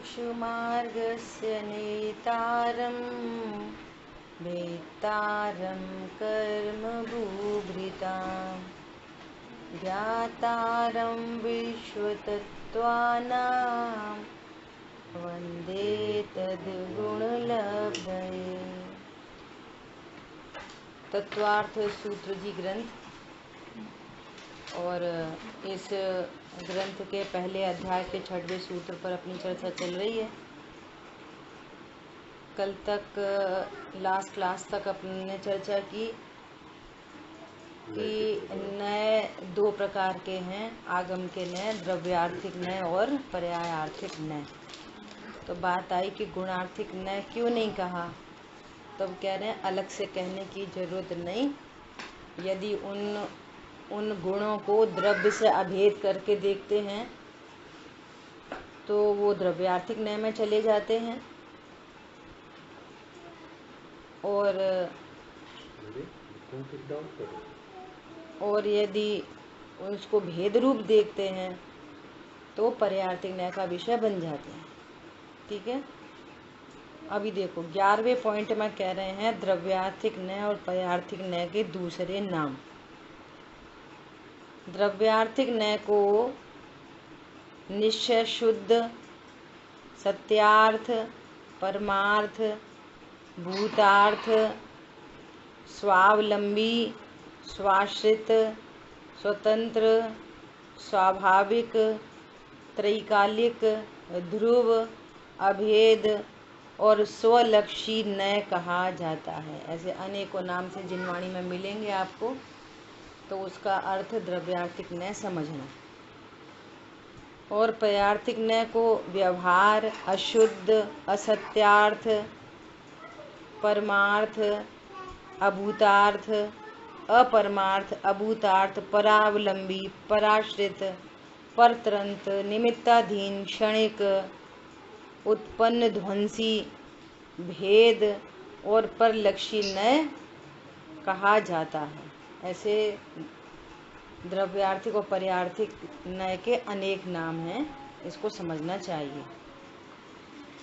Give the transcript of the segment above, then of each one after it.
मोक्षमार्गस्य नेतारं वेत्तारं कर्मभूभृतां ज्ञातारं विश्वतत्त्वानां वन्दे तद्गुणलब्धये। तत्वार्थ सूत्र जी ग्रंथ, और इस ग्रंथ के पहले अध्याय के 6वें सूत्र पर अपनी चर्चा चल रही है। कल तक लास्ट क्लास तक अपने चर्चा की कि नए दो प्रकार के हैं, आगम के नए, द्रव्यार्थिक नए और पर्यायार्थिक नए। तो बात आई कि गुणार्थिक नए क्यों नहीं कहा, तब कह रहे हैं अलग से कहने की जरूरत नहीं। यदि उन गुणों को द्रव्य से अभेद करके देखते हैं तो वो द्रव्यार्थिक नय में चले जाते हैं, और यदि उसको भेद रूप देखते हैं तो पर्यायार्थिक नय का विषय बन जाते हैं। ठीक है, अभी देखो 11वें पॉइंट में कह रहे हैं द्रव्यार्थिक नय और पर्यायार्थिक नय के दूसरे नाम। द्रव्यार्थिक नय को निश्चय शुद्ध, सत्यार्थ, परमार्थ, भूतार्थ, स्वावलंबी, स्वाश्रित, स्वतंत्र, स्वाभाविक, त्रैकालिक, ध्रुव, अभेद और स्वलक्षी नय कहा जाता है। ऐसे अनेकों नाम से जिनवाणी में मिलेंगे आपको, तो उसका अर्थ द्रव्यार्थिक नय समझना। और पर्यायार्थिक नय को व्यवहार, अशुद्ध, असत्यार्थ, परमार्थ, अभूतार्थ, अपरमार्थ, अभूतार्थ, परावलंबी, पराश्रित, परतंत्र, निमित्ताधीन, क्षणिक, उत्पन्न ध्वंसी, भेद और परलक्षी नय कहा जाता है। ऐसे द्रव्यार्थिक और पर्यायार्थिक नय के अनेक नाम हैं, इसको समझना चाहिए।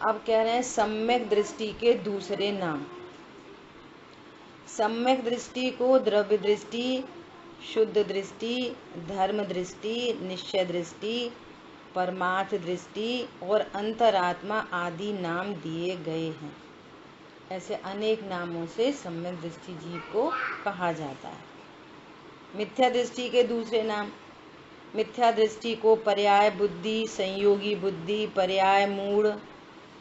अब कह रहे हैं सम्यक दृष्टि के दूसरे नाम। सम्यक दृष्टि को द्रव्य दृष्टि, शुद्ध दृष्टि, धर्म दृष्टि, निश्चय दृष्टि, परमार्थ दृष्टि और अंतरात्मा आदि नाम दिए गए हैं। ऐसे अनेक नामों से सम्यक दृष्टि जीव को कहा जाता है। मिथ्या दृष्टि के दूसरे नाम। मिथ्या दृष्टि को पर्याय बुद्धि, संयोगी बुद्धि, पर्याय मूढ़,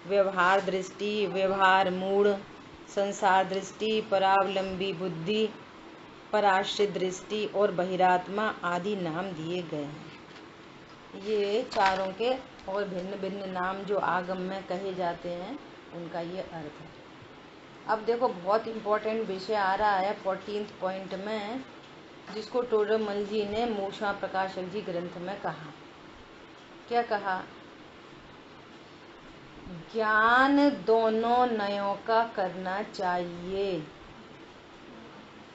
व्यवहार दृष्टि, व्यवहार मूढ़, संसार दृष्टि, परावलंबी बुद्धि, पराश्रित दृष्टि और बहिरात्मा आदि नाम दिए गए हैं। ये चारों के और भिन्न भिन्न नाम जो आगम में कहे जाते हैं, उनका ये अर्थ है। अब देखो बहुत इम्पोर्टेंट विषय आ रहा है 14th पॉइंट में, जिसको टोडरमल जी ने मोक्षा प्रकाशक जी ग्रंथ में कहा। क्या कहा? ज्ञान दोनों नयों का करना चाहिए,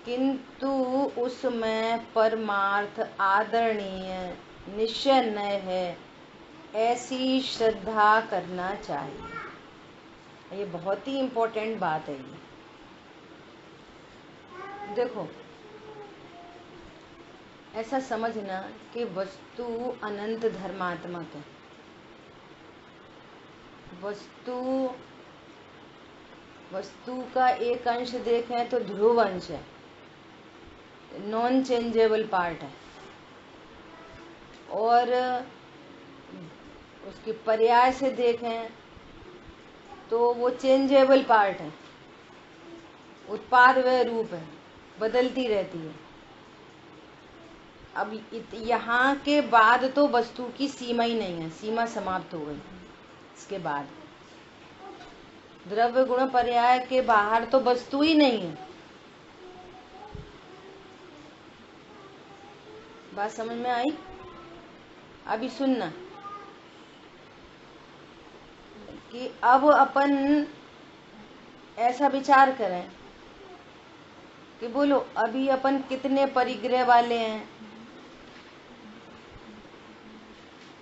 किंतु उसमें परमार्थ आदरणीय निश्चय नय है, ऐसी श्रद्धा करना चाहिए। ये बहुत ही इम्पोर्टेंट बात है। ये देखो, ऐसा समझना कि वस्तु अनंत धर्मात्मक है। वस्तु का एक अंश देखें तो ध्रुव अंश है, नॉन चेंजेबल पार्ट है, और उसकी पर्याय से देखें तो वो चेंजेबल पार्ट है, उत्पाद व रूप है, बदलती रहती है। अब यहाँ के बाद तो वस्तु की सीमा ही नहीं है, सीमा समाप्त हो गई। इसके बाद द्रव्य गुण पर्याय के बाहर तो वस्तु ही नहीं है। बात समझ में आई? अभी सुनना कि अब अपन ऐसा विचार करें कि बोलो अभी अपन कितने परिग्रह वाले हैं।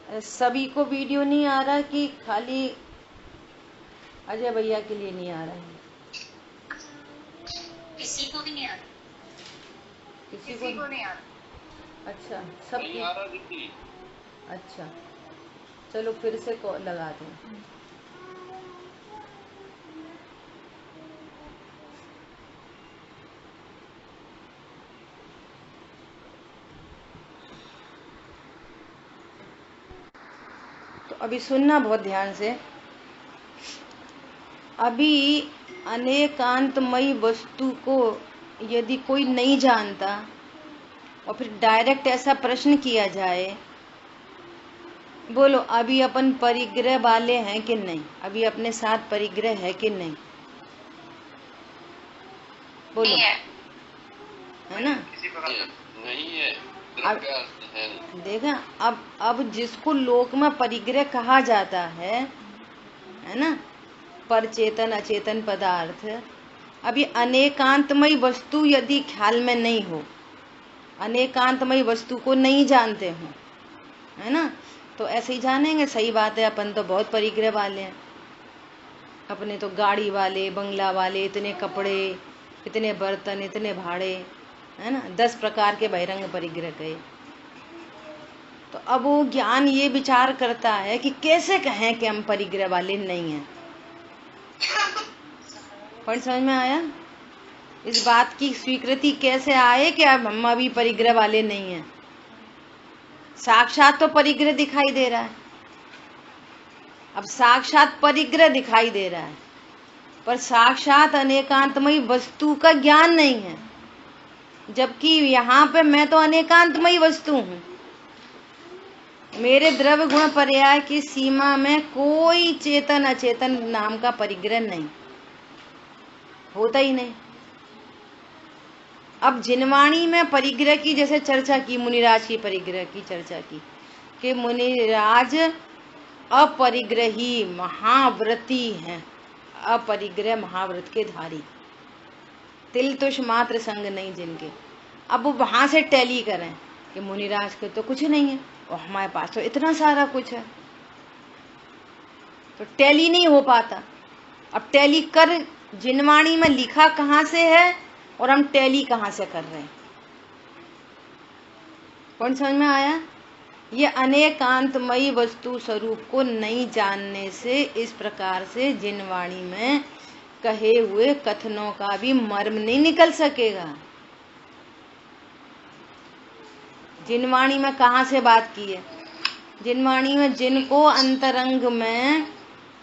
सभी को वीडियो नहीं आ रहा कि खाली अजय भैया के लिए नहीं आ रहा है। किसी को भी नहीं आ रहा। किसी को नहीं आ रहा। अच्छा, सब नहीं आ रहा दीदी। अच्छा, चलो फिर से कॉल लगाते हैं। तो अभी सुनना बहुत ध्यान से। अभी अनेकांतमयी वस्तु को यदि कोई नहीं जानता और फिर डायरेक्ट ऐसा प्रश्न किया जाए, बोलो अभी अपन परिग्रह वाले हैं कि नहीं, अभी अपने साथ परिग्रह है कि नहीं, बोलो। नहीं है। है ना? नहीं है। अब देखा, अब जिसको लोक में परिग्रह कहा जाता है ना, परचेतन अचेतन पदार्थ, अभी अनेकांतमयी वस्तु यदि ख्याल में नहीं हो, अनेकांतमयी वस्तु को नहीं जानते हो, है ना, तो ऐसे ही जानेंगे। सही बात है, अपन तो बहुत परिग्रह वाले हैं, अपने तो गाड़ी वाले, बंगला वाले, इतने कपड़े, इतने बर्तन, इतने भाड़े, है ना, 10 प्रकार के बहिरंग परिग्रह गए। तो अब वो ज्ञान ये विचार करता है कि कैसे कहें कि हम परिग्रह वाले नहीं हैं। पॉइंट समझ में आया? इस बात की स्वीकृति कैसे आए कि अब हम अभी परिग्रह वाले नहीं हैं? साक्षात तो परिग्रह दिखाई दे रहा है। अब साक्षात परिग्रह दिखाई दे रहा है, पर साक्षात अनेकांतमयी वस्तु का ज्ञान नहीं है, जबकि यहाँ पे मैं तो अनेकांतमयी वस्तु हूँ। मेरे द्रव्य गुण पर्याय की सीमा में कोई चेतन अचेतन नाम का परिग्रह नहीं, होता ही नहीं। अब जिनवाणी में परिग्रह की जैसे चर्चा की, मुनिराज की परिग्रह की चर्चा की कि मुनिराज अपरिग्रही महाव्रती हैं, अपरिग्रह महाव्रत के धारी, तिल तुष मात्र संग नहीं जिनके। अब वो वहां से टैली करें कि मुनिराज के तो कुछ नहीं है और हमारे पास तो इतना सारा कुछ है, तो टैली नहीं हो पाता। अब टैली कर, जिनवाणी में लिखा कहाँ से है और हम टैली कहाँ से कर रहे हैं? कौन समझ में आया? ये अनेकांतमयी वस्तु स्वरूप को नहीं जानने से इस प्रकार से जिनवाणी में कहे हुए कथनों का भी मर्म नहीं निकल सकेगा। जिनवाणी में कहाँ से बात की है? जिनवाणी में जिनको अंतरंग में,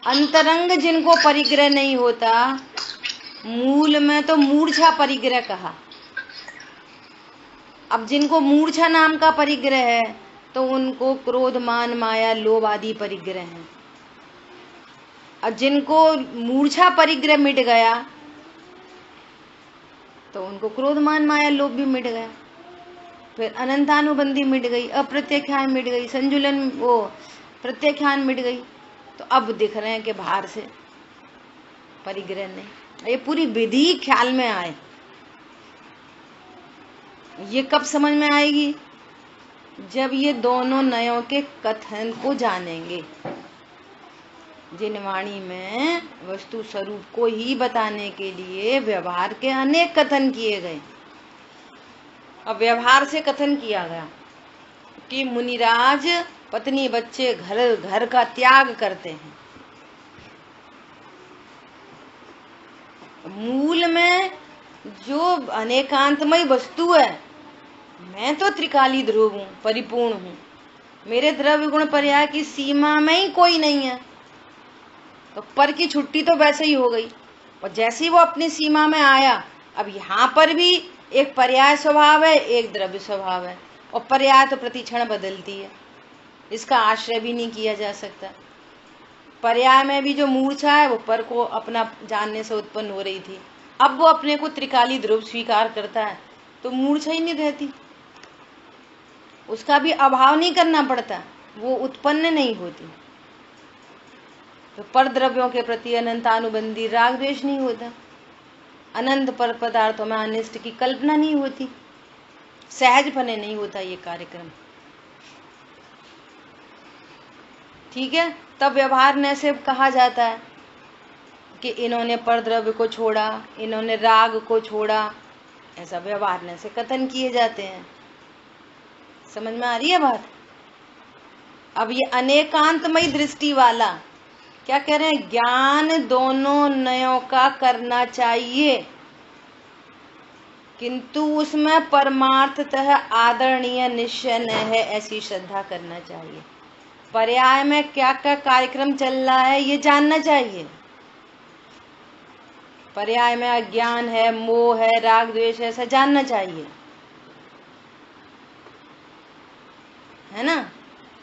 अंतरंग जिनको परिग्रह नहीं होता, मूल में तो मूर्छा परिग्रह कहा। अब जिनको मूर्छा नाम का परिग्रह है तो उनको क्रोध मान माया लोभ आदि परिग्रह हैं। और जिनको मूर्छा परिग्रह मिट गया तो उनको क्रोध मान माया लोभ भी मिट गया, फिर अनंतानुबंधी मिट गई, अप्रत्यख्यान मिट गई, संजुलन वो प्रत्यख्यान मिट गई। तो अब दिख रहे हैं कि बाहर से परिग्रह नहीं। ये पूरी विधि ख्याल में आए। ये कब समझ में आएगी? जब ये दोनों नयों के कथन को जानेंगे। जिनवाणी में वस्तु स्वरूप को ही बताने के लिए व्यवहार के अनेक कथन किए गए। अब व्यवहार से कथन किया गया कि मुनिराज पत्नी बच्चे घर का त्याग करते हैं। मूल में जो अनेकांतमय वस्तु है, मैं तो त्रिकाली ध्रुव हूँ, परिपूर्ण हूँ, मेरे द्रव्य गुण पर्याय की सीमा में ही कोई नहीं है, तो पर की छुट्टी तो वैसे ही हो गई। और जैसे ही वो अपनी सीमा में आया, अब यहाँ पर भी एक पर्याय स्वभाव है, एक द्रव्य स्वभाव है, और पर्याय तो प्रतिक्षण बदलती है, इसका आश्रय भी नहीं किया जा सकता। पर्याय में भी जो मूर्छा है वो पर को अपना जानने से उत्पन्न हो रही थी, अब वो अपने को त्रिकाली ध्रुव स्वीकार करता है तो मूर्छा ही नहीं रहती, उसका भी अभाव नहीं करना पड़ता, वो उत्पन्न नहीं होती। तो पर द्रव्यों के प्रति अनंतानुबंधी राग द्वेष नहीं होता, अनंत पर पदार्थों में अनिष्ट की कल्पना नहीं होती, सहज पने नहीं होता ये कार्यक्रम। ठीक है, तब व्यवहार ने से कहा जाता है कि इन्होंने परद्रव्य को छोड़ा, इन्होंने राग को छोड़ा, ऐसा व्यवहारने से कथन किए जाते हैं। समझ में आ रही है बात? अब ये अनेकांतमयी दृष्टि वाला क्या कह रहे हैं? ज्ञान दोनों नयों का करना चाहिए, किंतु उसमें परमार्थतः आदरणीय निश्चय न है, ऐसी श्रद्धा करना चाहिए। पर्याय में क्या क्या कार्यक्रम चल रहा है ये जानना चाहिए। पर्याय में अज्ञान है, मोह है, राग द्वेष है, ऐसा जानना चाहिए, है ना।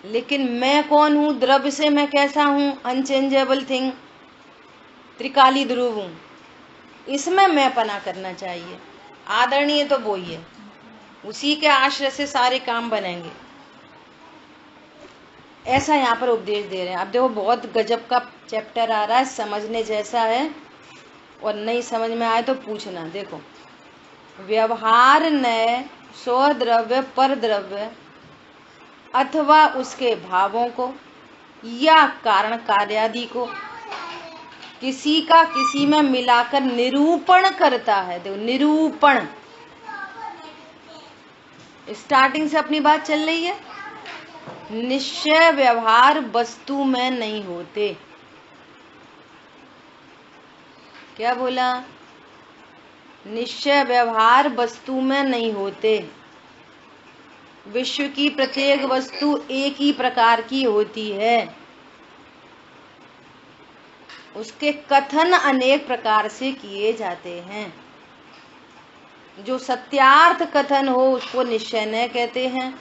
लेकिन मैं कौन हूँ, द्रव्य से मैं कैसा हूँ, अनचेंजेबल थिंग, त्रिकाली ध्रुव हूँ, इसमें मैं पना करना चाहिए। आदरणीय तो वो ही है, उसी के आश्रय से सारे काम बनेंगे, ऐसा यहाँ पर उपदेश दे रहे हैं। अब देखो बहुत गजब का चैप्टर आ रहा है, समझने जैसा है, और नहीं समझ में आए तो पूछना। देखो, व्यवहार ने स्वद्रव्य पर द्रव्य अथवा उसके भावों को या कारण कार्यादि को किसी का किसी में मिलाकर निरूपण करता है। देखो निरूपण, स्टार्टिंग से अपनी बात चल रही है। निश्चय व्यवहार वस्तु में नहीं होते। क्या बोला? निश्चय व्यवहार वस्तु में नहीं होते। विश्व की प्रत्येक वस्तु एक ही प्रकार की होती है, उसके कथन अनेक प्रकार से किए जाते हैं। जो सत्यार्थ कथन हो उसको निश्चय न कहते हैं,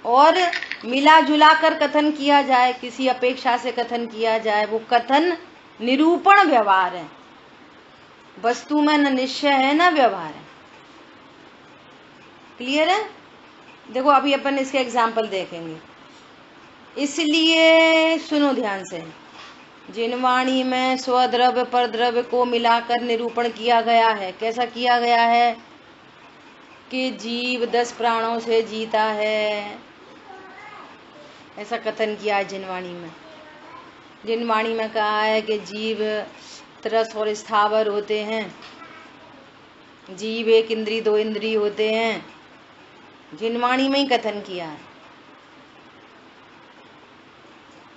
और मिला जुला कर कथन किया जाए, किसी अपेक्षा से कथन किया जाए, वो कथन निरूपण व्यवहार है। वस्तु में न निश्चय है न व्यवहार है। क्लियर है? देखो अभी अपन इसके एग्जाम्पल देखेंगे, इसलिए सुनो ध्यान से। जिनवाणी में स्वद्रव्य पर द्रव्य को मिलाकर निरूपण किया गया है। कैसा किया गया है? कि जीव 10 प्राणों से जीता है, ऐसा कथन किया है जिनवाणी में। जिनवाणी में कहा है कि जीव तरस और स्थावर होते हैं, जीव 1 इंद्री 2 इंद्री होते हैं, जिनवाणी में ही कथन किया है।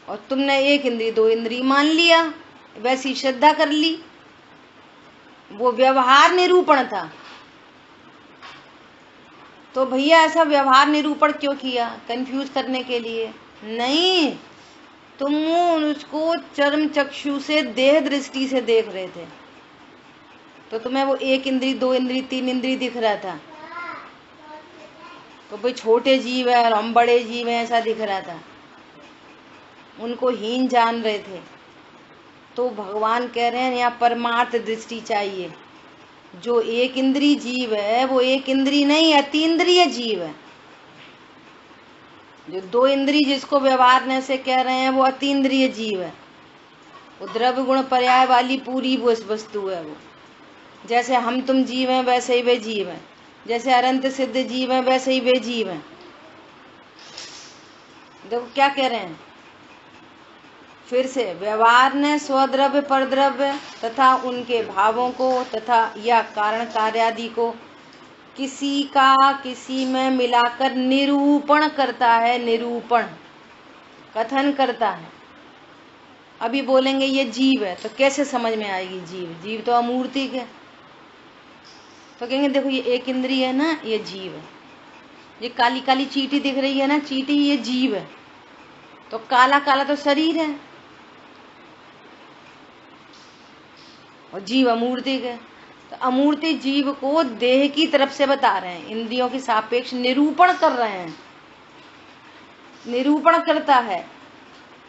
और तुमने 1 इंद्री 2 इंद्री मान लिया, वैसी श्रद्धा कर ली, वो व्यवहार निरूपण था। तो भैया ऐसा व्यवहार निरूपण क्यों किया? कंफ्यूज करने के लिए नहीं, तुम उसको चर्म चक्षु से देह दृष्टि से देख रहे थे, तो तुम्हें वो 1 इंद्री 2 इंद्री 3 इंद्री दिख रहा था। तो भाई छोटे जीव है और हम बड़े जीव हैं ऐसा दिख रहा था, उनको हीन जान रहे थे। तो भगवान कह रहे हैं यहाँ परमार्थ दृष्टि चाहिए। जो 1 इंद्री जीव है वो 1 इंद्री नहीं, अतीन्द्रिय जीव है। जो 2 इंद्री जिसको व्यवहारने से कह रहे हैं वो अतीन्द्रिय जीव है। वो द्रव्य गुण पर्याय वाली पूरी वो वस्तु है। वो जैसे हम तुम जीव हैं वैसे ही वे जीव हैं, जैसे अनंत सिद्ध जीव हैं वैसे ही वे जीव हैं। देखो क्या कह रहे हैं फिर से, व्यवहार ने स्वद्रव्य पर द्रव्य तथा उनके भावों को तथा या कारण कार्यादि को किसी का किसी में मिलाकर निरूपण करता है। निरूपण कथन करता है। अभी बोलेंगे ये जीव है तो कैसे समझ में आएगी? जीव जीव तो अमूर्तिक है। तो कहेंगे देखो ये 1 इंद्री है ना, ये जीव है। ये काली काली चींटी दिख रही है ना, चींटी, ये जीव है। तो काला काला तो शरीर है और जीव अमूर्तिक है। तो अमूर्ति जीव को देह की तरफ से बता रहे हैं, इंद्रियों के सापेक्ष निरूपण कर रहे हैं, निरूपण करता है।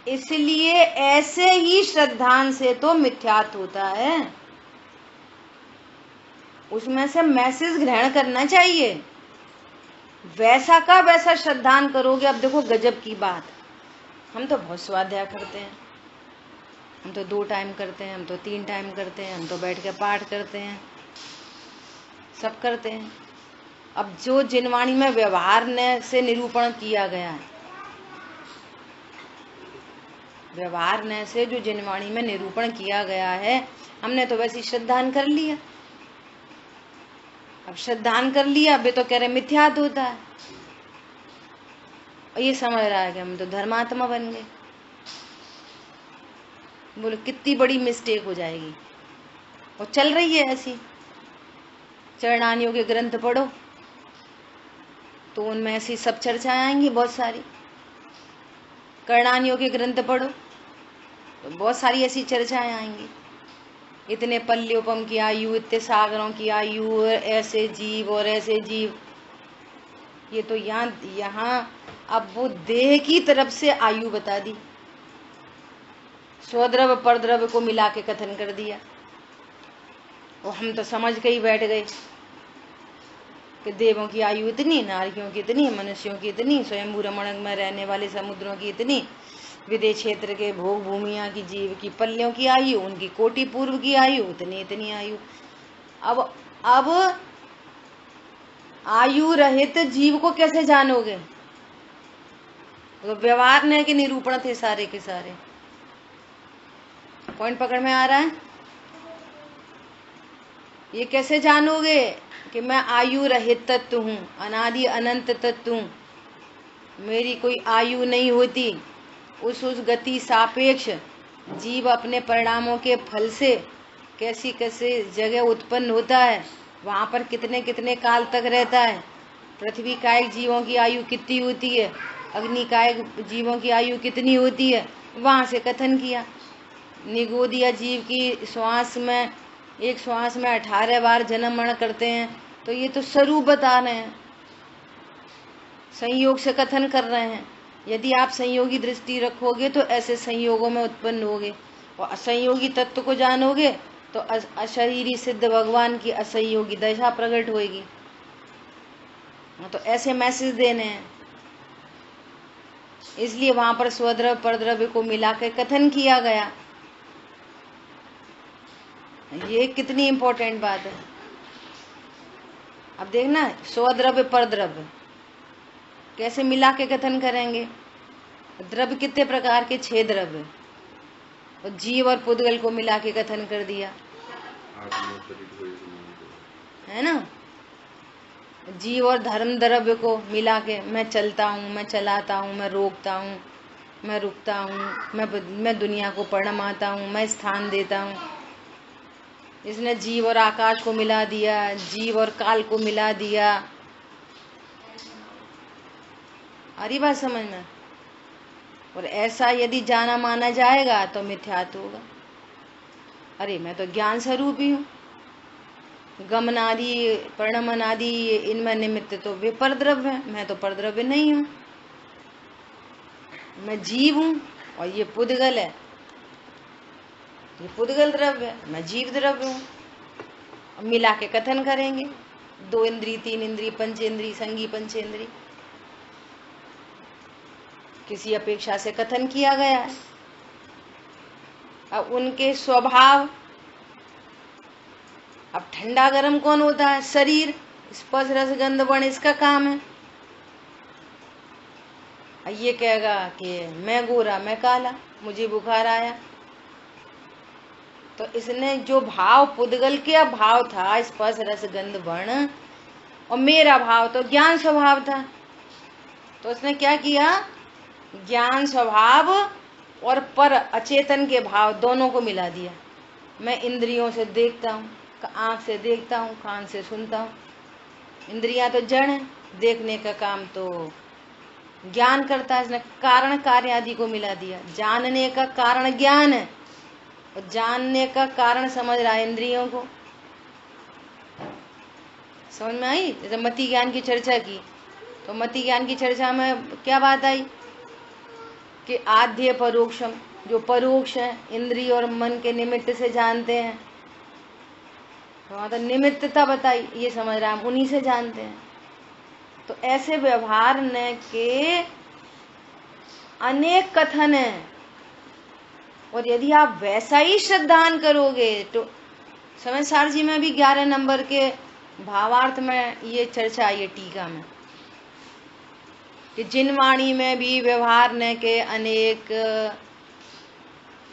इसलिए ऐसे ही श्रद्धान से तो मिथ्यात्व होता है, उसमें से मैसेज ग्रहण करना चाहिए। वैसा का वैसा श्रद्धान करोगे। अब देखो गजब की बात, हम तो बहुत स्वाध्याय करते हैं, हम तो 2 टाइम करते हैं, हम तो 3 टाइम करते हैं, हम तो बैठ के पाठ करते हैं, सब करते हैं। अब जो जिनवाणी में व्यवहार ने से निरूपण किया गया है, व्यवहार न से जो जिनवाणी में निरूपण किया गया है, हमने तो वैसे श्रद्धान कर लिया। अब श्रद्धान कर लिया, अभी तो कह रहे मिथ्यात्व होता है, और ये समझ रहा है कि हम तो धर्मात्मा बन गए। बोलो कितनी बड़ी मिस्टेक हो जाएगी। और चल रही है ऐसी। चरणानियों के ग्रंथ पढ़ो तो उनमें ऐसी सब चर्चाएं आएंगी बहुत सारी। कर्णानियों के ग्रंथ पढ़ो तो बहुत सारी ऐसी चर्चाएं आएंगी। इतने पल्योपम की आयु, इतने सागरों की आयु, और ऐसे जीव और ऐसे जीव। ये तो यहाँ अब वो देह की तरफ से आयु बता दी, स्वद्रव्य परद्रव्य को मिला के कथन कर दिया। और हम तो समझ के ही बैठ गए कि देवों की आयु इतनी, नारियों की इतनी, मनुष्यों की इतनी, स्वयंभू रमण में रहने वाले समुद्रों की इतनी, विदेश क्षेत्र के भोग भूमिया की जीव की पल्यों की आयु, उनकी कोटि पूर्व की आयु इतनी इतनी आयु। अब आयु रहित जीव को कैसे जानोगे? तो व्यवहार ने के निरूपण थे सारे के सारे। पॉइंट पकड़ में आ रहा है? ये कैसे जानोगे कि मैं आयु रहित तत्व हूँ, अनादि अनंत तत्व हूँ, मेरी कोई आयु नहीं होती। उस गति सापेक्ष जीव अपने परिणामों के फल से कैसी कैसी जगह उत्पन्न होता है, वहाँ पर कितने कितने काल तक रहता है। पृथ्वी कायिक जीवों की आयु कितनी होती है, अग्नि कायिक जीवों की आयु कितनी होती है, वहाँ से कथन किया। निगोदिया जीव की श्वास में, एक श्वास में 18 बार जन्म मरण करते हैं, तो ये तो स्वरूप बता रहे हैं, संयोग से कथन कर रहे हैं। यदि आप संयोगी दृष्टि रखोगे तो ऐसे संयोगों में उत्पन्न होगे, और असंयोगी तत्व को जानोगे तो अशरीरी सिद्ध भगवान की असंयोगी दशा प्रकट होगी। तो ऐसे मैसेज देने हैं, इसलिए वहां पर स्वद्रव्य परद्रव्य को मिला के कथन किया गया। ये कितनी इंपॉर्टेंट बात है। अब देखना, स्वद्रव्य परद्रव्य कैसे मिला के कथन करेंगे। द्रव्य कितने प्रकार के? 6 द्रव्य, और जीव और पुद्गल को मिला के कथन कर दिया, है ना। जीव और धर्म द्रव्य को मिला के, मैं चलता हूँ, मैं चलाता हूँ, मैं रोकता हूँ, मैं रुकता हूँ, मैं दुनिया को परमाता हूँ, मैं स्थान देता हूँ। इसने जीव और आकाश को मिला दिया, जीव और काल को मिला दिया। आ रही बात समझ में? और ऐसा यदि जाना माना जाएगा तो मिथ्यात्व होगा। अरे मैं तो ज्ञान स्वरूप ही हूँ, गमनादि परिणमनादि इनमें निमित्त तो वे परद्रव्य है, मैं तो परद्रव्य नहीं हूँ। मैं जीव हूँ और ये पुद्गल है, ये पुद्गल द्रव्य है, मैं जीव द्रव्य हूँ। मिला के कथन करेंगे, 2 इंद्री, 3 इंद्री, पंचेंद्री, संगी पंचेंद्री, किसी अपेक्षा से कथन किया गया है। अब उनके स्वभाव, अब ठंडा गर्म कौन होता है? शरीर, स्पर्श रस गंध वर्ण इसका काम है। ये कहेगा कि मैं गोरा, मैं काला, मुझे बुखार आया, तो इसने जो भाव पुद्गल के भाव था, स्पर्श रस गंध वर्ण, और मेरा भाव तो ज्ञान स्वभाव था, तो उसने क्या किया? ज्ञान स्वभाव और पर अचेतन के भाव दोनों को मिला दिया। मैं इंद्रियों से देखता हूँ, आंख से देखता हूँ, कान से सुनता हूँ। इंद्रियां तो जड़ है, देखने का काम तो ज्ञान करता है। इसने कारण कार्य आदि को मिला दिया। जानने का कारण ज्ञान है, और जानने का कारण समझ रहा है इंद्रियों को। समझ में आई? जैसे मति ज्ञान की चर्चा की, तो मति ज्ञान की चर्चा में क्या बात आई कि आद्य परोक्षम, जो परोक्ष है, इंद्रिय और मन के निमित्त से जानते हैं, तो निमित्तता बताई, ये समझ रहा हम उन्हीं से जानते हैं। तो ऐसे व्यवहार न के अनेक कथन हैं, और यदि आप वैसा ही श्रद्धान करोगे तो समझसार जी में भी 11 नंबर के भावार्थ में ये चर्चा आई है टीका में, कि जिन वाणी में भी व्यवहार न के अनेक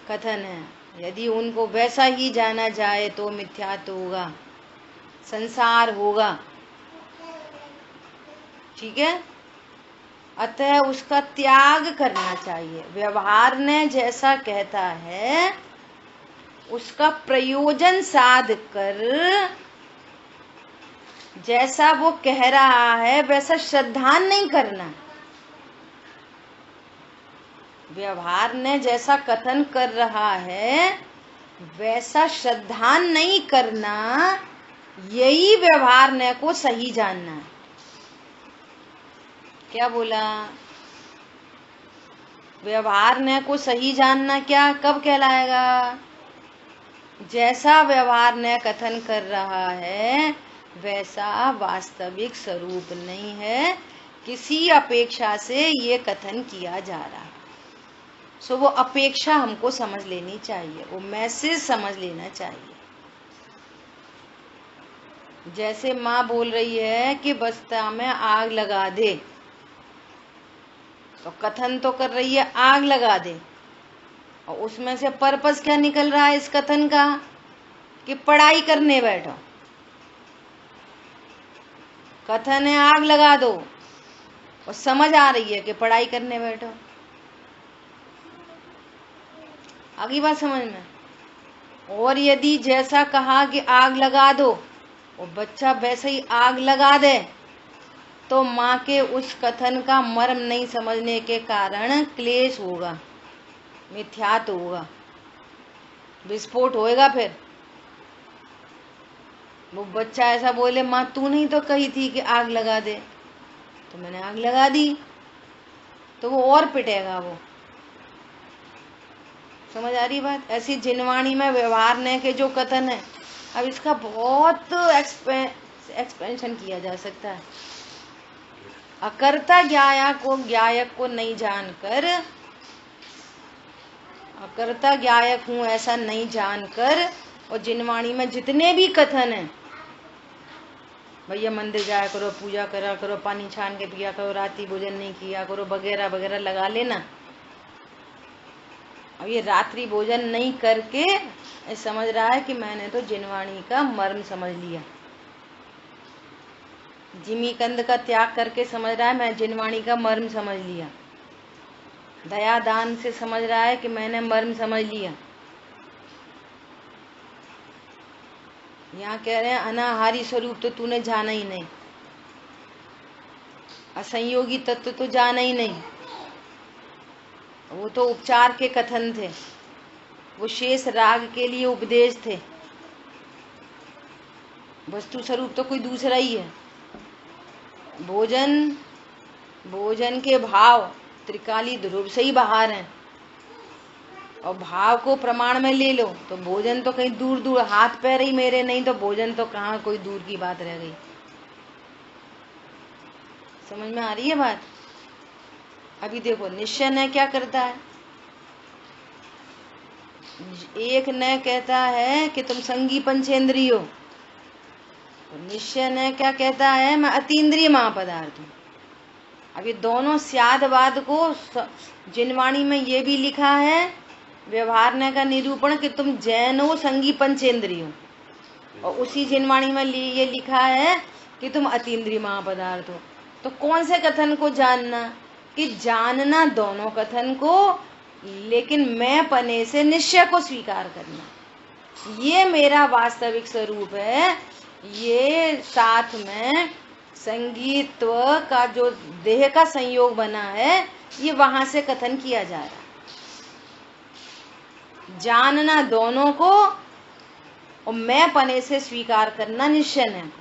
कथन है। यदि उनको वैसा ही जाना जाए तो मिथ्यात्व होगा, संसार होगा। ठीक है, अतः उसका त्याग करना चाहिए। व्यवहार ने जैसा कहता है उसका प्रयोजन साध कर जैसा वो कह रहा है वैसा श्रद्धान नहीं करना। व्यवहार ने जैसा कथन कर रहा है वैसा श्रद्धान नहीं करना, यही व्यवहार ने को सही जानना है। क्या बोला? व्यवहार ने को सही जानना क्या कब कहलाएगा? जैसा व्यवहार ने कथन कर रहा है वैसा वास्तविक स्वरूप नहीं है, किसी अपेक्षा से ये कथन किया जा रहा है। सो वो अपेक्षा हमको समझ लेनी चाहिए, वो मैसेज समझ लेना चाहिए। जैसे माँ बोल रही है कि बस्ता में आग लगा दे, तो कथन तो कर रही है आग लगा दे, और उसमें से पर्पस क्या निकल रहा है इस कथन का कि पढ़ाई करने बैठो। कथन है आग लगा दो और समझ आ रही है कि पढ़ाई करने बैठो। आगे बात समझ में? और यदि जैसा कहा कि आग लगा दो और बच्चा वैसे ही आग लगा दे, तो माँ के उस कथन का मर्म नहीं समझने के कारण क्लेश होगा, मिथ्यात्व होगा, विस्फोट होएगा। फिर वो बच्चा ऐसा बोले माँ तू नहीं तो कही थी कि आग लगा दे, तो मैंने आग लगा दी, तो वो और पिटेगा। वो समझ आ रही बात? ऐसी जिनवाणी में व्यवहार ने के जो कथन है, अब इसका बहुत एक्सपेंशन किया जा सकता है। अकर्ता ज्ञायक को नहीं जानकर, अकर्ता ज्ञायक हूं ऐसा नहीं जानकर, और जिनवाणी में जितने भी कथन हैं, भैया मंदिर जाया करो, पूजा करा करो, पानी छान के पिया करो, रात्रि भोजन नहीं किया करो, वगैरह वगैरह लगा लेना। अब ये रात्रि भोजन नहीं करके समझ रहा है कि मैंने तो जिनवाणी का मर्म समझ लिया। जिमी कंद का त्याग करके समझ रहा है मैं जिनवाणी का मर्म समझ लिया। दया दान से समझ रहा है कि मैंने मर्म समझ लिया। यहाँ कह रहे हैं अनाहारी स्वरूप तो तूने जाना ही नहीं, असंयोगी तत्व तो जाना ही नहीं। वो तो उपचार के कथन थे, वो शेष राग के लिए उपदेश थे। वस्तु स्वरूप तो कोई दूसरा ही है। भोजन के भाव त्रिकाली ध्रुव से ही बाहर हैं, और भाव को प्रमाण में ले लो तो भोजन तो कहीं दूर दूर, हाथ पैर ही मेरे नहीं तो भोजन तो कहाँ कोई दूर की बात रह गई। समझ में आ रही है बात? अभी देखो निश्चय न क्या करता है। एक न कहता है कि तुम संगी पंचेंद्रिय हो, निश्चय न क्या कहता है मैं अतीन्द्रिय महापदार्थ हूँ। अब ये दोनों स्यादवाद को जिनवाणी में ये भी लिखा है, व्यवहार ने का निरूपण कि तुम जैन हो संगी पंचेंद्रिय हो, और उसी जिनवाणी में ये लिखा है कि तुम अतीन्द्रिय महापदार्थ हो। तो कौन से कथन को जानना? कि जानना दोनों कथन को, लेकिन मैं पने से निश्चय को स्वीकार करना, ये मेरा वास्तविक स्वरूप है। ये साथ में संगीत्व का जो देह का संयोग बना है, ये वहां से कथन किया जा रहा है। जानना दोनों को और मैं पने से स्वीकार करना निश्चय है।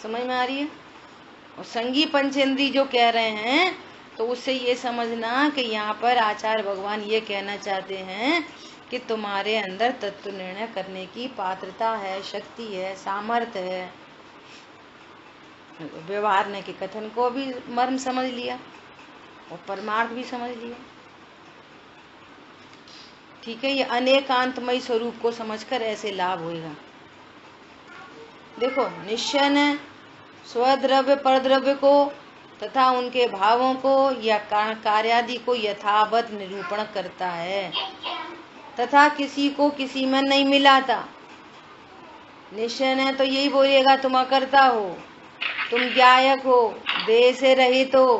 समझ में आ रही है? और संगी पंचेंद्री जो कह रहे हैं, तो उससे ये समझना कि यहाँ पर आचार्य भगवान ये कहना चाहते हैं कि तुम्हारे अंदर तत्व निर्णय करने की पात्रता है, शक्ति है, सामर्थ्य है। व्यवहार ने के कथन को भी मर्म समझ लिया और परमार्थ भी समझ लिया। ठीक है, ये अनेकांतमय स्वरूप को समझकर ऐसे लाभ होएगा। देखो निश्चय ने स्वद्रव्य परद्रव्य को तथा उनके भावों को या कार्यादि को यथावत निरूपण करता है तथा किसी को किसी में नहीं मिलाता। निश्चय ने तो यही बोलेगा, तुम अकर्ता हो, तुम ज्ञायक हो, देह से रहित हो,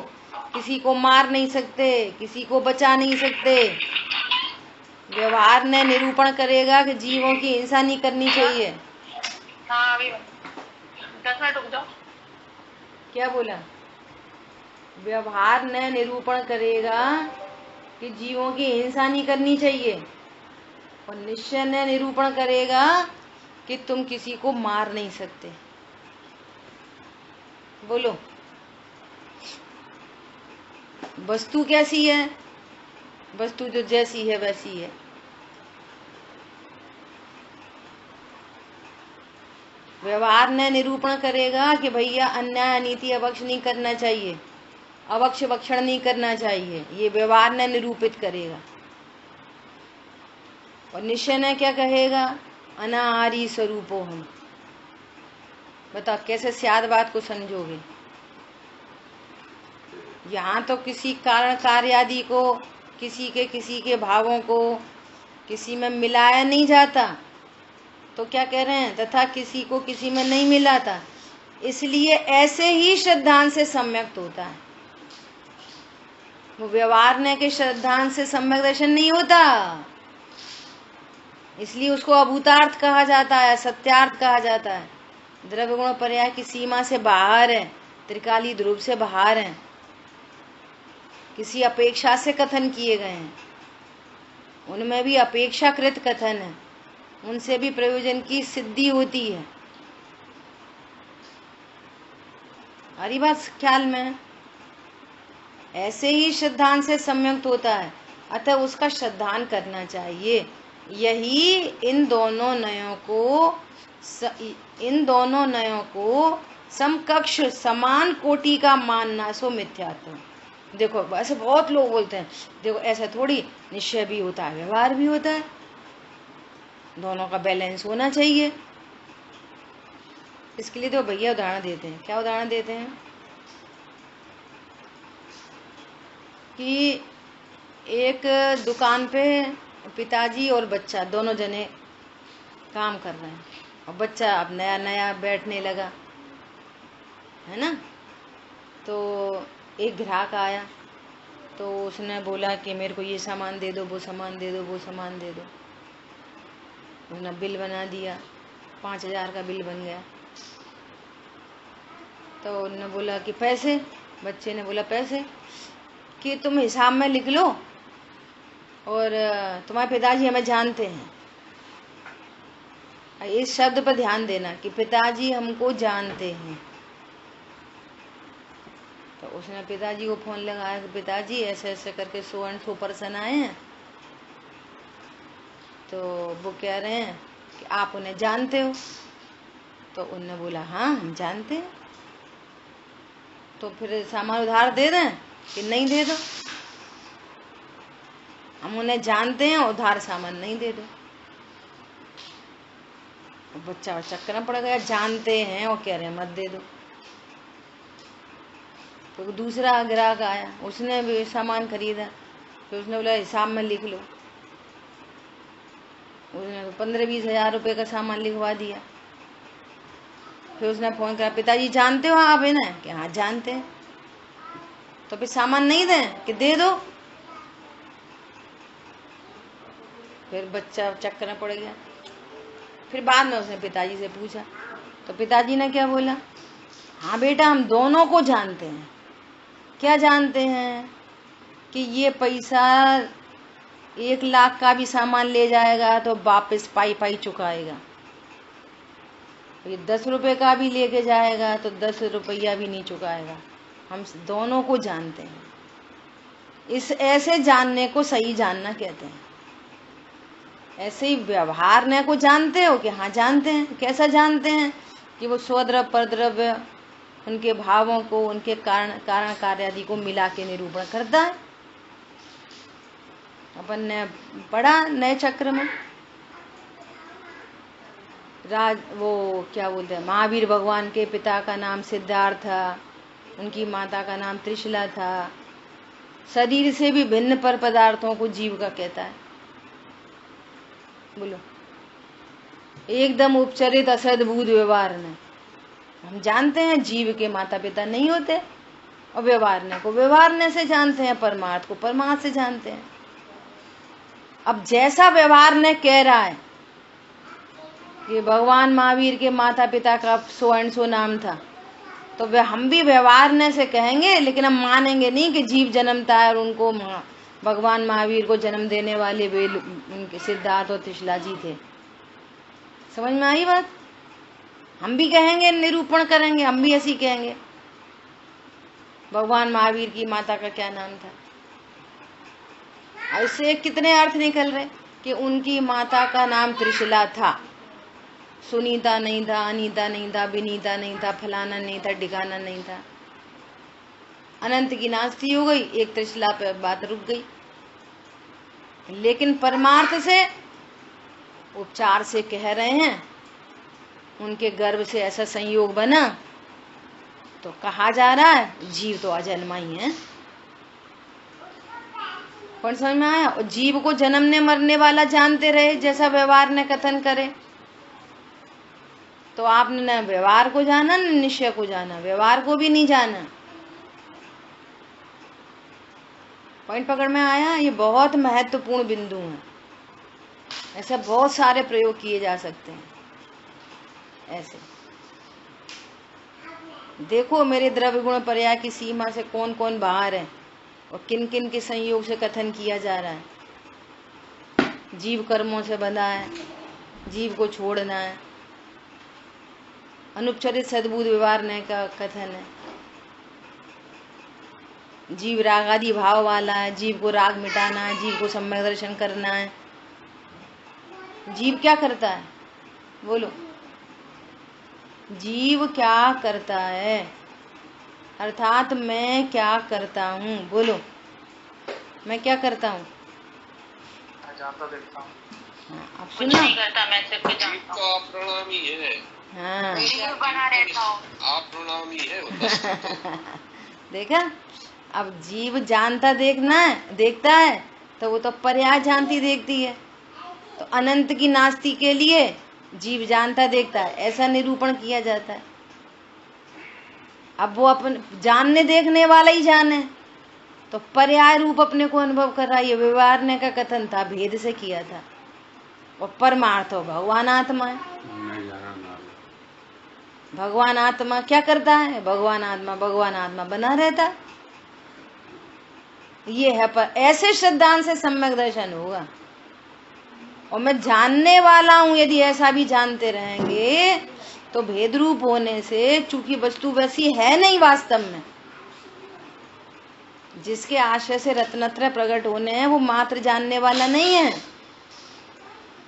किसी को मार नहीं सकते, किसी को बचा नहीं सकते। व्यवहार ने निरूपण करेगा कि जीवों की हिंसा नहीं करनी चाहिए। हाँ अभी 10 मिनट रुक जाओ। क्या बोला? व्यवहार ने निरूपण करेगा कि जीवों की हिंसा नहीं करनी चाहिए, और निश्चय ने निरूपण करेगा कि तुम किसी को मार नहीं सकते। बोलो, वस्तु कैसी है? वस्तु जो जैसी है वैसी है। व्यवहार ने निरूपण करेगा कि भैया अन्याय अनीति अवक्ष नहीं करना चाहिए, अवक्ष भक्षण नहीं करना चाहिए, ये व्यवहार ने निरूपित करेगा। और निश्चय ने क्या कहेगा? अनाहारी स्वरूपो हम। बताओ कैसे स्याद बात को समझोगे? यहाँ तो किसी कारण कार्य आदि को, किसी के भावों को किसी में मिलाया नहीं जाता, तो क्या कह रहे हैं? तथा किसी को किसी में नहीं मिलाता, इसलिए ऐसे ही श्रद्धांत से सम्यक्त होता है। वो व्यवहार ने के श्रद्धांत से सम्यक दर्शन नहीं होता, इसलिए उसको अभूतार्थ कहा जाता है, सत्यार्थ कहा जाता है। द्रव्य गुण पर्याय की सीमा से बाहर है, त्रिकाली ध्रुव से बाहर है, किसी अपेक्षा से कथन किए गए हैं, उनमें भी अपेक्षाकृत कथन है, उनसे भी प्रयोजन की सिद्धि होती है। हरी बात ख्याल में? ऐसे ही श्रद्धान से सम्यक्त होता है, अतः उसका श्रद्धान करना चाहिए। यही इन दोनों नयों को समकक्ष समान कोटि का मानना सो मिथ्यात्व। देखो ऐसे बहुत लोग बोलते हैं, देखो ऐसा थोड़ी, निश्चय भी होता है, व्यवहार भी होता है, दोनों का बैलेंस होना चाहिए। इसके लिए तो भैया उदाहरण देते हैं। क्या उदाहरण देते हैं? कि एक दुकान पे पिताजी और बच्चा दोनों जने काम कर रहे हैं, और बच्चा अब नया नया बैठने लगा है ना। तो एक ग्राहक आया, तो उसने बोला कि मेरे को ये सामान दे दो, वो सामान दे दो, वो सामान दे दो। उसने बिल बना दिया, 5,000 का बिल बन गया। तो उन्होंने बोला कि पैसे, बच्चे ने बोला पैसे, कि तुम हिसाब में लिख लो, और तुम्हारे पिताजी हमें जानते हैं। इस शब्द पर ध्यान देना कि पिताजी हमको जानते हैं। तो उसने पिताजी को फोन लगाया कि पिताजी ऐसे ऐसे करके 100 पर्सन आए हैं, तो वो कह रहे हैं कि आप उन्हें जानते हो। तो उन्होंने बोला हाँ हम जानते हैं। तो फिर सामान उधार दे दें कि नहीं दे दो? हम उन्हें जानते हैं, उधार सामान नहीं दे दो। बच्चा चक्कर में पड़ गया, जानते हैं और कह रहे हैं मत दे दो। तो दूसरा ग्राहक आया, उसने भी सामान खरीदा, तो उसने बोला हिसाब में लिख लो। उसने 15-20 हजार रुपये का सामान लिखवा दिया। फिर उसने फोन करा, पिताजी जानते हो आप इन्हें? कि हाँ जानते हैं। तो फिर सामान नहीं दें कि दे दो? फिर बच्चा चक्कर में पड़ गया। फिर बाद में उसने पिताजी से पूछा, तो पिताजी ने क्या बोला? हाँ बेटा हम दोनों को जानते हैं। क्या जानते हैं? कि ये पैसा 1 लाख का भी सामान ले जाएगा तो वापस पाई चुकाएगा, ये 10 रुपए का भी लेके जाएगा तो 10 रुपया भी नहीं चुकाएगा। हम दोनों को जानते हैं। इस ऐसे जानने को सही जानना कहते हैं। ऐसे ही व्यवहार ने को जानते हो कि हाँ जानते हैं। कैसा जानते हैं? कि वो स्वद्रव्य परद्रव्य उनके भावों को, उनके कारण कार्य आदि को मिला के निरूपण करता है। अपन ने पढ़ा नए चक्र में, वो क्या बोलते हैं, महावीर भगवान के पिता का नाम सिद्धार्थ था, उनकी माता का नाम त्रिशला था। शरीर से भी भिन्न पर पदार्थों को जीव का कहता है। बोलो, एकदम उपचरित असद्भुत व्यवहार ने। हम जानते हैं जीव के माता पिता नहीं होते, और व्यवहारने को व्यवहारने से जानते हैं, परमार्थ को परमार्थ से जानते हैं। अब जैसा व्यवहारने कह रहा है कि भगवान महावीर के माता पिता का सो एंड सो नाम था, तो वे हम भी व्यवहारने से कहेंगे, लेकिन हम मानेंगे नहीं कि जीव जन्मता है और उनको भगवान महावीर को जन्म देने वाले वे उनके सिद्धार्थ और त्रिशला जी थे। समझ में आई बात? हम भी कहेंगे, निरूपण करेंगे, हम भी ऐसी कहेंगे भगवान महावीर की माता का क्या नाम था। ऐसे कितने अर्थ निकल रहे कि उनकी माता का नाम त्रिशला था। सुनीता नहीं था, अनीता नहीं था, विनीता नहीं था, फलाना नहीं था, ठिकाना नहीं था। अनंत की नास्ती हो गई, एक त्रिशला पे बात रुक गई। लेकिन परमार्थ से, उपचार से कह रहे हैं, उनके गर्भ से ऐसा संयोग बना, तो कहा जा रहा है जीव तो अजन्मा ही है। कौन समझ में आया? और जीव को जन्मने मरने वाला जानते रहे, जैसा व्यवहार ने कथन करे। तो आपने न व्यवहार को जाना न निश्चय को जाना, व्यवहार को भी नहीं जाना। पॉइंट पकड़ में आया? ये बहुत महत्वपूर्ण बिंदु है। ऐसे बहुत सारे प्रयोग किए जा सकते हैं। ऐसे देखो मेरे द्रव्य गुण पर्याय की सीमा से कौन कौन बाहर है और किन किन के संयोग से कथन किया जा रहा है। जीव कर्मों से बंधा है, जीव को छोड़ना है। अनुपचरित सद्बुद्ध व्यवहार ने का कथन है। जीव राग आदि भाव वाला है, जीव को राग मिटाना है, जीव को सम्यक दर्शन करना है। जीव क्या करता है? बोलो, जीव क्या करता है? अर्थात मैं क्या करता हूँ? बोलो, मैं क्या करता हूँ? जानता देखता हूँ। हाँ, आप कुछ सुनना। नहीं करता, मैं सिर्फ जानता हूँ। आप प्रणामी है। हाँ जीव बना रहता हूँ। आप प्रणामी है। देखा, अब जीव जानता देखता है, तो वो तो पर्याय जानती देखती है। तो अनंत की नास्ती के लिए जीव जानता देखता है, ऐसा निरूपण किया जाता है। अब वो अपन जानने देखने वाला ही जाने, तो पर्याय रूप अपने को अनुभव कर रहा है। ये व्यवहारने का कथन था, भेद से किया था। और परमार्थ हो भगवान आत्मा है। भगवान आत्मा क्या करता है? भगवान आत्मा बना रहता। ये है, पर ऐसे श्रद्धांत से सम्यक दर्शन होगा। और मैं जानने वाला हूं, यदि ऐसा भी जानते रहेंगे तो भेद रूप होने से, चूंकि वस्तु वैसी है नहीं वास्तव में, जिसके आश्रय से रत्नत्रय प्रकट होने हैं, वो मात्र जानने वाला नहीं है।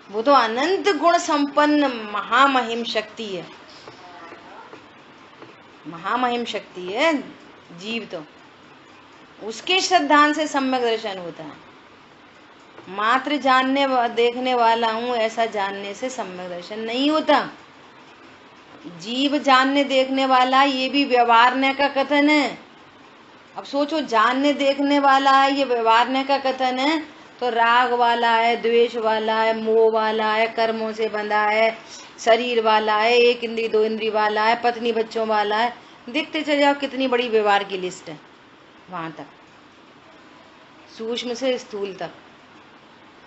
वो तो अनंत गुण संपन्न महामहिम शक्ति है। महामहिम शक्ति है जीव, तो उसके श्रद्धांत से सम्यक दर्शन होता है। मात्र जानने देखने वाला हूं ऐसा जानने से सम्यक दर्शन नहीं होता। जीव जानने देखने वाला, ये भी व्यवहारने का कथन है। अब सोचो, जानने देखने वाला है, ये व्यवहारने का कथन है, तो राग वाला है, द्वेष वाला है, मोह वाला है, कर्मों से बंधा है, शरीर वाला है, एक इंद्री दो इंद्री वाला है, पत्नी बच्चों वाला है। देखते चले जाओ कितनी बड़ी व्यवहार की लिस्ट है वहां तक, सूक्ष्म से स्थूल तक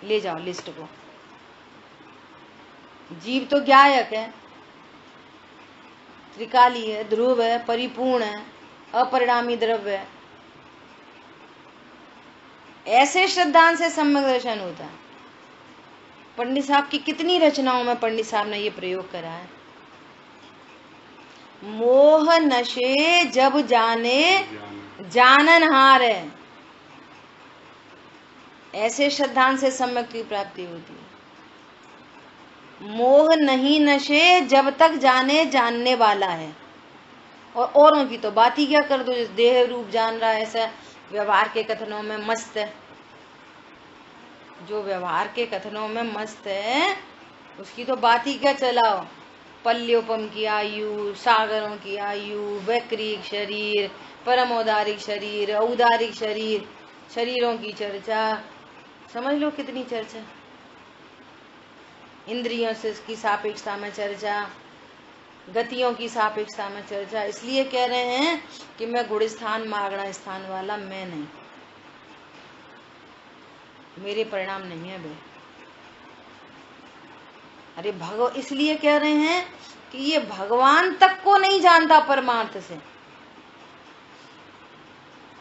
ले जाओ लिस्ट को। जीव तो ज्ञायक है, त्रिकाली है, ध्रुव है, परिपूर्ण है, अपरिणामी द्रव्य है। ऐसे श्रद्धांत से सम्यक दर्शन होता है। पंडित साहब की कितनी रचनाओं में पंडित साहब ने ये प्रयोग करा है। मोह नशे जब जाने जाननहार है, ऐसे श्रद्धांत से सम्यक की प्राप्ति होती है। मोह नहीं नशे जब तक जाने जानने वाला है। और औरों की तो बात ही क्या कर दो, देह रूप जान रहा है, ऐसा व्यवहार के कथनों में मस्त है। जो व्यवहार के कथनों में मस्त है, उसकी तो बात ही क्या चलाओ। पल्योपम की आयु, सागरों की आयु, वैक्रिक शरीर, परम औदारिक शरीर, औदारिक शरीर, शरीरों की चर्चा। समझ लो कितनी चर्चा, इंद्रियों से की सापेक्षता में चर्चा, गतियों की सापेक्षता में चर्चा। इसलिए कह रहे हैं कि मैं गुण स्थान मागणा स्थान वाला मैं नहीं, मेरे परिणाम नहीं है वे। अरे इसलिए कह रहे हैं कि ये भगवान तक को नहीं जानता परमार्थ से।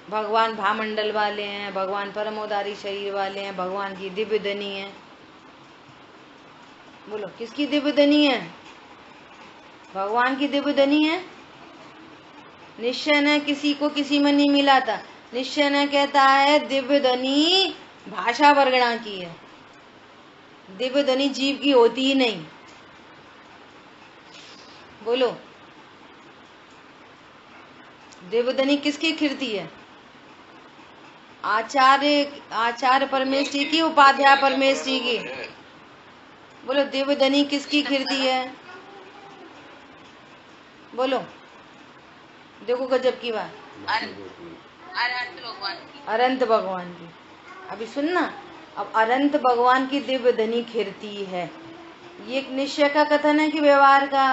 भगवान भामंडल वाले हैं, भगवान परमोदारी शरीर वाले हैं, भगवान की दिव्य धनी है। बोलो किसकी दिव्य धनी है? भगवान की दिव्य धनी है। निश्चय ने किसी को किसी में नहीं मिला था। निश्चय ने कहता है दिव्य धनी भाषा वर्गणा की है, दिव्य धनी जीव की होती ही नहीं। बोलो दिव्य धनी किसकी कीर्ति है? आचार्य परमेष्ठी की, उपाध्याय परमेष्ठी की। बोलो दिव्य धनी किसकी कीर्ति है? बोलो, देखो गजब की बात, अनंत भगवान की। अभी सुनना, अब अनंत भगवान की दिव्य धनी कीर्ति है। ये एक निश्चय का कथन है कि व्यवहार का?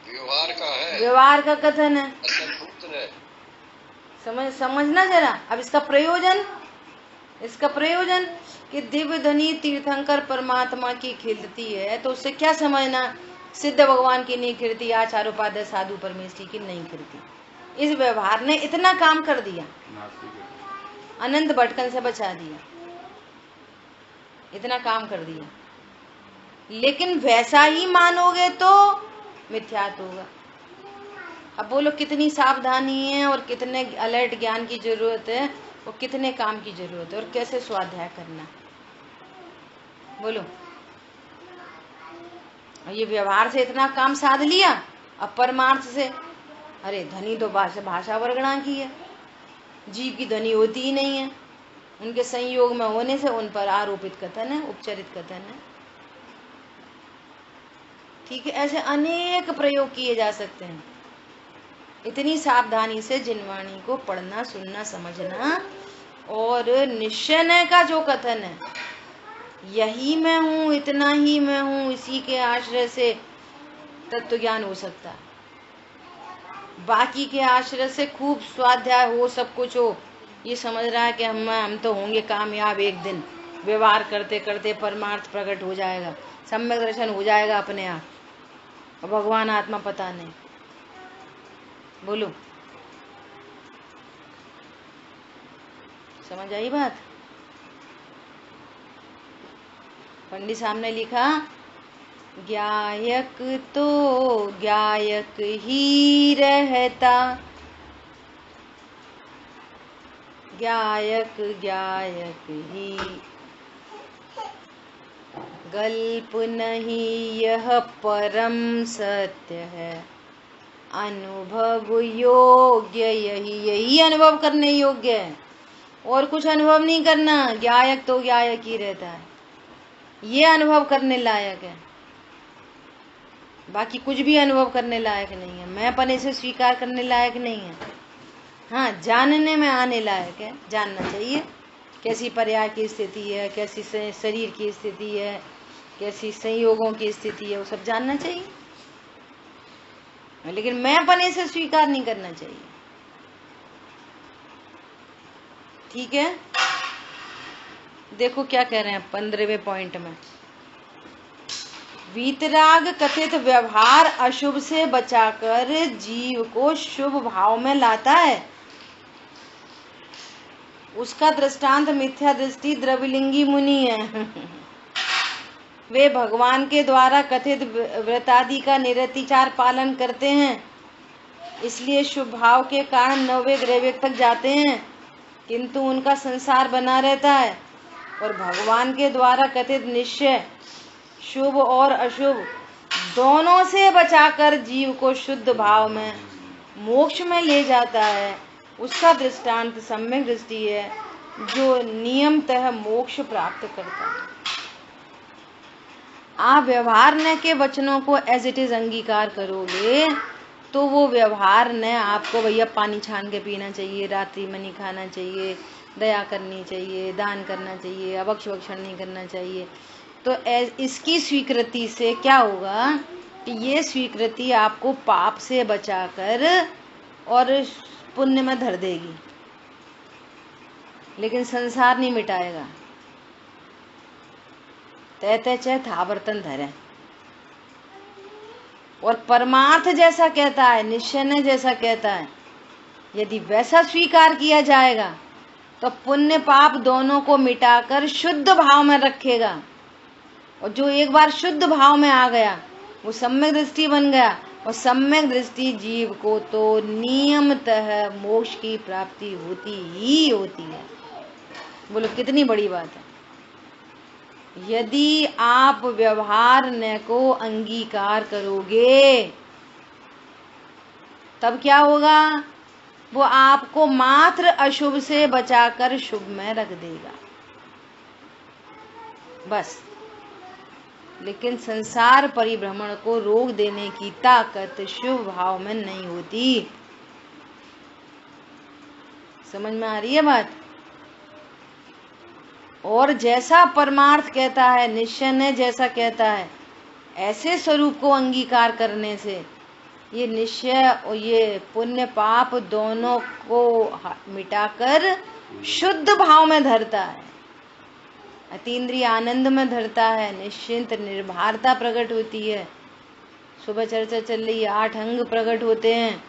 व्यवहार का है, व्यवहार का कथन है। असंभूत है। समझना जरा। अब इसका प्रयोजन कि दिव्य धनी तीर्थंकर परमात्मा की कीर्ति है, तो उससे क्या समझना? सिद्ध भगवान की नहीं कीर्ति, आचार्य उपाध्याय साधु परमेष्ठी की नहीं कीर्ति। इस व्यवहार ने इतना काम कर दिया, अनंत भटकन से बचा दिया, इतना काम कर दिया। लेकिन वैसा ही मानोगे तो मिथ्यात्व होगा। अब बोलो कितनी सावधानी है और कितने अलर्ट ज्ञान की जरूरत है और कितने काम की जरूरत है और कैसे स्वाध्याय करना। बोलो, ये व्यवहार से इतना काम साध लिया, अब परमार्थ से अरे धनी तो भाषा वर्गणा की है, जीव की धनी होती ही नहीं है। उनके संयोग में होने से उन पर आरोपित कथन है, उपचरित कथन है। ठीक है, ऐसे अनेक प्रयोग किए जा सकते हैं। इतनी सावधानी से जिनवाणी को पढ़ना, सुनना, समझना। और निश्चय का जो कथन है, यही मैं हूँ, इतना ही मैं हूँ, इसी के आश्रय से तत्व ज्ञान हो सकता है। बाकी के आश्रय से खूब स्वाध्याय हो, सब कुछ हो, ये समझ रहा है कि हम तो होंगे कामयाब, एक दिन व्यवहार करते करते परमार्थ प्रकट हो जाएगा, सम्यक दर्शन हो जाएगा अपने आप, और भगवान आत्मा पता नहीं। बोलो, समझ आई बात? पंडित साहब ने लिखा, ज्ञायक तो ज्ञायक ही रहता, ज्ञायक ज्ञायक ही, गल्प नहीं यह परम सत्य है, अनुभव योग्य यही अनुभव करने योग्य है, और कुछ अनुभव नहीं करना। ज्ञायक तो ज्ञायक ही रहता है, ये अनुभव करने लायक है, बाकी कुछ भी अनुभव करने लायक नहीं है। मैं पने से स्वीकार करने लायक नहीं है। हाँ, जानने में आने लायक है, जानना चाहिए कैसी पर्याय की स्थिति है, कैसी शरीर की स्थिति है, कैसी संयोगों की स्थिति है, वो सब जानना चाहिए। लेकिन मैं पने से स्वीकार नहीं करना चाहिए। ठीक है, देखो क्या कह रहे हैं 15वें पॉइंट में। वीतराग कथित व्यवहार अशुभ से बचाकर जीव को शुभ भाव में लाता है। उसका दृष्टांत मिथ्या दृष्टि द्रविलिंगी मुनि है। वे भगवान के द्वारा कथित व्रतादि का निरतिचार पालन करते हैं, इसलिए शुभ भाव के कारण 9वें ग्रहवेग तक जाते हैं, किंतु उनका संसार बना रहता है। और भगवान के द्वारा कथित निश्चय शुभ और अशुभ दोनों से बचाकर जीव को शुद्ध भाव में मोक्ष में ले जाता है। उसका दृष्टांत सम्यक दृष्टि है, जो नियमतः मोक्ष प्राप्त करता है। आप व्यवहार न के वचनों को एज इट इज अंगीकार करोगे तो वो व्यवहार न आपको भैया पानी छान के पीना चाहिए, रात्रि में नहीं खाना चाहिए, दया करनी चाहिए, दान करना चाहिए, अभक्ष भक्षण नहीं करना चाहिए। तो इसकी स्वीकृति से क्या होगा कि ये स्वीकृति आपको पाप से बचाकर और पुण्य में धर देगी, लेकिन संसार नहीं मिटाएगा। तैते च थावर्तन धरे। और परमार्थ जैसा कहता है, निश्चय ने जैसा कहता है, यदि वैसा स्वीकार किया जाएगा तो पुण्य पाप दोनों को मिटाकर शुद्ध भाव में रखेगा। और जो एक बार शुद्ध भाव में आ गया वो सम्यक दृष्टि बन गया, और सम्यक दृष्टि जीव को तो नियमतः मोक्ष की प्राप्ति होती ही होती है। बोलो कितनी बड़ी बात है। यदि आप व्यवहार न को अंगीकार करोगे तब क्या होगा, वो आपको मात्र अशुभ से बचाकर शुभ में रख देगा, बस। लेकिन संसार परिभ्रमण को रोक देने की ताकत शुभ भाव में नहीं होती। समझ में आ रही है बात? और जैसा परमार्थ कहता है, निश्चय ने जैसा कहता है, ऐसे स्वरूप को अंगीकार करने से ये निश्चय और ये पुण्य पाप दोनों को मिटाकर शुद्ध भाव में धरता है, अतीन्द्रिय आनंद में धरता है, निश्चिंत निर्भरता प्रकट होती है। सुबह चर्चा चल रही है, 8 अंग प्रकट होते हैं,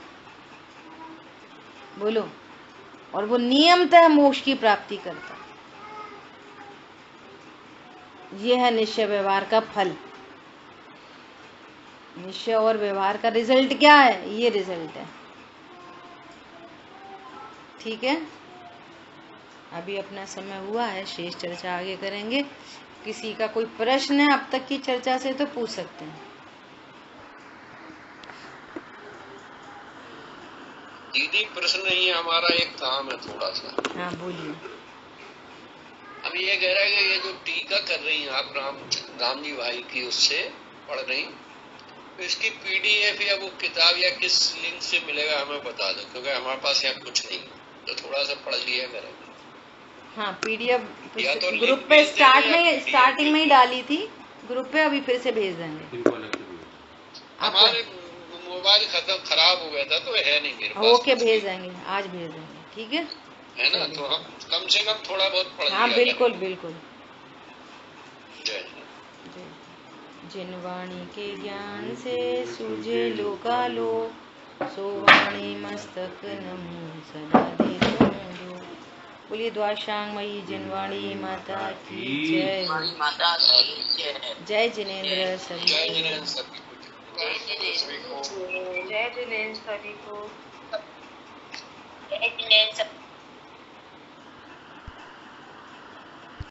बोलो, और वो नियमतः मोक्ष की प्राप्ति करता है। ये है निश्चय व्यवहार का फल। निश्चय और व्यवहार का रिजल्ट क्या है? ये रिजल्ट है। ठीक है, अभी अपना समय हुआ है, शेष चर्चा आगे करेंगे। किसी का कोई प्रश्न है अब तक की चर्चा से तो पूछ सकते हैं। दीदी प्रश्न नहीं है, हमारा एक काम है थोड़ा सा। हाँ बोलिए। हम ये कह रहे हैं कि ये जो टीका कर रही हैं आप राम जी भाई की, उससे पढ़ रही, तो इसकी PDF या वो किताब या किस लिंक से मिलेगा हमें बता दो, क्योंकि हमारे पास यहाँ कुछ नहीं, तो थोड़ा सा पढ़ लिया करेंगे। हाँ PDF तो ग्रुप पे स्टार्टिंग में ही डाली थी ग्रुप पे, अभी फिर से भेज देंगे। हमारे मोबाइल खराब हो गया था तो है नहीं मेरे पास। ओके, भेज देंगे, आज भेज देंगे। ठीक है ना, तो हम कम से कम थोड़ा बहुत पढ़ लिया। हाँ बिल्कुल बिल्कुल। जय जिनवाणी के ज्ञान से सूझे लोकालो, सो वाणी मस्तक नमो सदा दे दो। बोलिए द्वारशांगमयी जिनवाणी माता की जय। जय जिनेन्द्र सभी को। जय जिनेन्द्र सभी को।